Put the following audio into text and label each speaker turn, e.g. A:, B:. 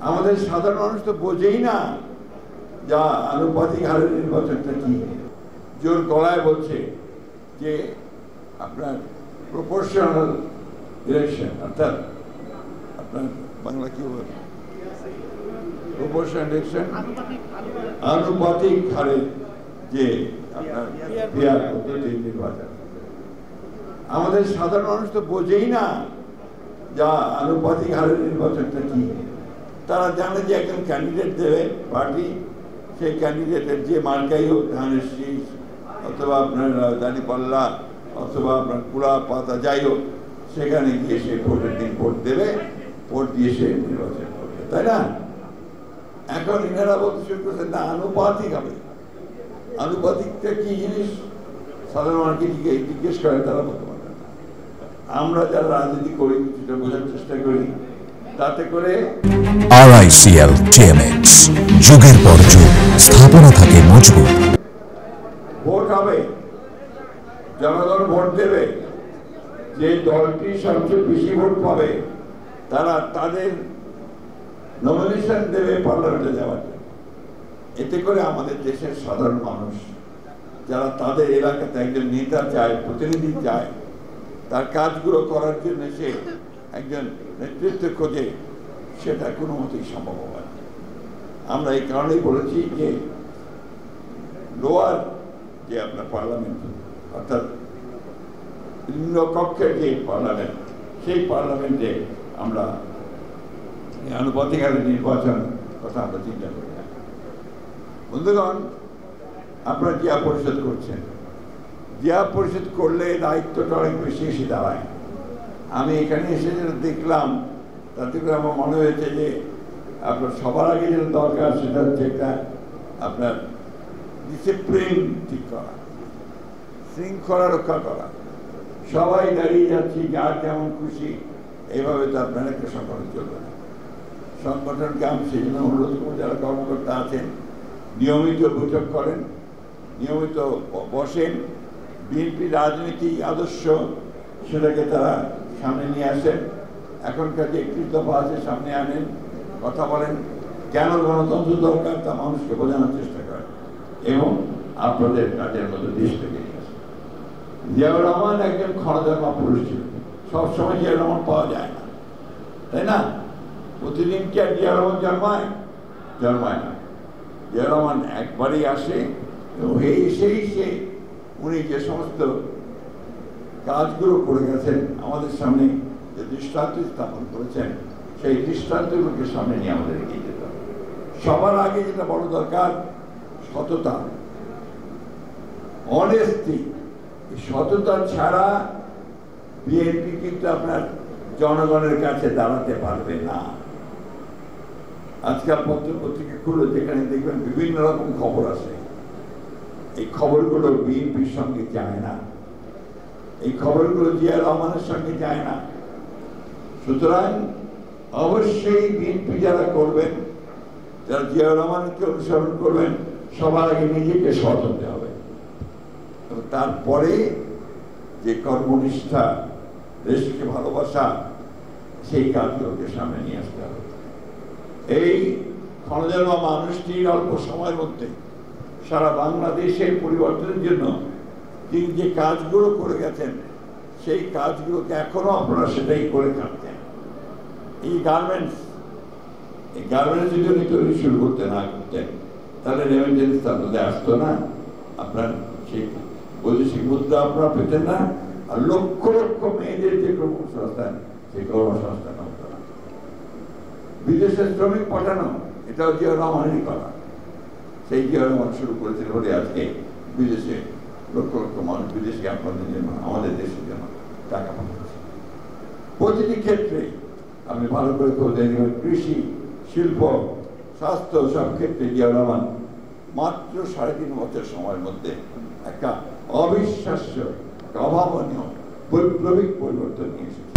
A: আমাদের সাধারণ মানুষ তো বোঝেই না যা আনুপাতিক হারের নির্বাচনটা কি। জোর গলায় বলছে যে আপনার প্রপোর্শনাল ইলেকশন, অর্থাৎ আপনার বাংলা কি বলে, প্রপোর্শনাল ইলেকশন, আনুপাতিক হারে যে আপনার পেয়ার পদ্ধতির নির্বাচন। আমাদের সাধারণ মানুষ তো বোঝেই না যা আনুপাতিক হারের নির্বাচনটা কি। তারা জানে যে একজন ক্যান্ডিডেট দেবে পার্টি, সেই ক্যান্ডিডেটের যে মার্কাই হোক, ধানের শীষ অথবা আপনার দাঁড়িপাল্লা অথবা আপনার কুড়া পাতা যাই হোক, সেখানে গিয়ে সে ভোটের দিন ভোট দেবে, ভোট দিয়ে সে নির্বাচন করবে, তাই না? এখন ইনারা বলতে শুরু করছে না আনুপাতিক হবে। আনুপাতিকটা কি জিনিস সাধারণ মানুষকে জিজ্ঞেস করে, তারা বলতে পারে না। আমরা যারা রাজনীতি করি কিছুটা বোঝার চেষ্টা করি, তাতে করে
B: RICL TMX যুগের পর যুগ স্থাপনা থাকে মজবুত।
A: ভোট হবে, জনগণ ভোট দেবে, যে দলটি সবচেয়ে বেশি ভোট পাবে তারা তাদের নমিনেশন দেবে পার্লামেন্টে যাওয়ার জন্য। এতে করে আমাদের দেশের সাধারণ মানুষ যারা তাদের এলাকাতে একজন নেতা চায়, প্রতিনিধি চায়, তার কাজগুলো করার জন্য সে একজন নেতৃত্ব খোঁজে, সেটা কোনো মতেই সম্ভব হয় না। আমরা এই কারণেই বলেছি যে লোয়ার যে আপনার পার্লামেন্ট, অর্থাৎ নিম্ন কক্ষের যে পার্লামেন্ট, সেই পার্লামেন্টে আমরা আনুপাতিক হারে নির্বাচন কথা আমরা চিন্তা করি না। বন্ধুগণ, আপনারা জিয়া পরিষদ করছেন, জিয়া পরিষদ করলে দায়িত্বটা অনেক বেশি এসে দাঁড়ায়। আমি এখানে এসে যেটা দেখলাম, তাতে করে আমার মনে হয়েছে যে আপনার সবার আগে যেটা দরকার সেটা হচ্ছে একটা আপনার ডিসিপ্লিন ঠিক করা, শৃঙ্খলা রক্ষা করা। সবাই দাঁড়িয়ে যাচ্ছি যার যেমন খুশি, এইভাবে তো আপনার একটা সংগঠন চলবে না। সংগঠনকে আমি সেই জন্য অনুরোধ করব, যারা কর্মকর্তা আছেন নিয়মিত বৈঠক করেন, নিয়মিত বসেন, বিএনপি রাজনীতি আদর্শ সেটাকে তারা সামনে নিয়ে আসেন। এখনকার যে 31 দফা আছে সামনে আনেন, কথা বলেন, কেন গণতন্ত্র দরকার তা মানুষকে বোঝানোর চেষ্টা করেন এবং আপনাদের কাজের মধ্যে দেশটাকে নিয়ে আসেন। জিয়াউর রহমান একজন ক্ষণজন্মা পুরুষ ছিলেন, সবসময় জিয়াউর রহমান পাওয়া যায় না, তাই না? প্রতিদিন কি আর জিয়াউর রহমান জন্মায় না। জিয়াউর রহমান একবারই আসে এবং এসেই উনি যে সমস্ত কাজগুলো করে গেছেন, আমাদের সামনে যে দৃষ্টান্ত স্থাপন করেছেন, সেই দৃষ্টান্তগুলোকে সামনে নিয়ে আমাদের এগিয়ে যেতে হবে। সবার আগে যেটা বড় দরকার, সততা, অনেস্টি। সততা ছাড়া বিএনপি কিন্তু আপনার জনগণের কাছে দাঁড়াতে পারবে না। আজকাল পত্রিকা খুলে যেখানে দেখবেন বিভিন্ন রকম খবর আসে, এই খবরগুলো বিএনপির সঙ্গে যায় না, এই খবরগুলো জিয়াউর রহমানের সঙ্গে যায় না। সুতরাং অবশ্যই বিএনপি যারা করবেন, যারা জিয়াউর রহমানকে অনুসরণ করবেন, সবার আগে নিজেকে সৎ হতে হবে। তারপরে যে কর্মনিষ্ঠা, দেশকে ভালোবাসা, সেই কাজগুলোকে সামনে নিয়ে আসতে হবে। এই ক্ষণজন্মা মানুষটির অল্প সময়ের মধ্যে সারা বাংলাদেশের পরিবর্তনের জন্য তিনি যে কাজগুলো করে গেছেন, সেই কাজগুলোকে এখনো আপনারা সেটাই করে থাকতেন। এই গার্মেন্টস যদি উনি তৈরি শুরু করতে না করতেন, তাহলে রেমিটেন্স আপনাদের আসতো না, আপনার সেই বৈদেশিক মুদ্রা আপনারা পেতেন না, আর লক্ষ লক্ষ মেয়েদের যে কর্মসংস্থান, সেই কর্মসংস্থান হতো না। বিদেশের শ্রমিক পাঠানো, এটাও জিয়াউর রহমানেরই করা। সেই জিয়াউর রহমান শুরু করেছিল বলে আজকে বিদেশে লক্ষ লক্ষ মানুষ বিদেশে আপনাদের জন্য, আমাদের দেশের জন্য টাকা পাঠাচ্ছে। প্রতিটি ক্ষেত্রে আপনি ভালো করে খোঁজে নেবেন, কৃষি, শিল্প, স্বাস্থ্য, সব ক্ষেত্রে জিয়াউর রহমান মাত্র 3.5 বছর সময়ের মধ্যে একটা অবিশ্বাস্য, অভাবনীয় বৈপ্লবিক পরিবর্তন নিয়ে এসেছে।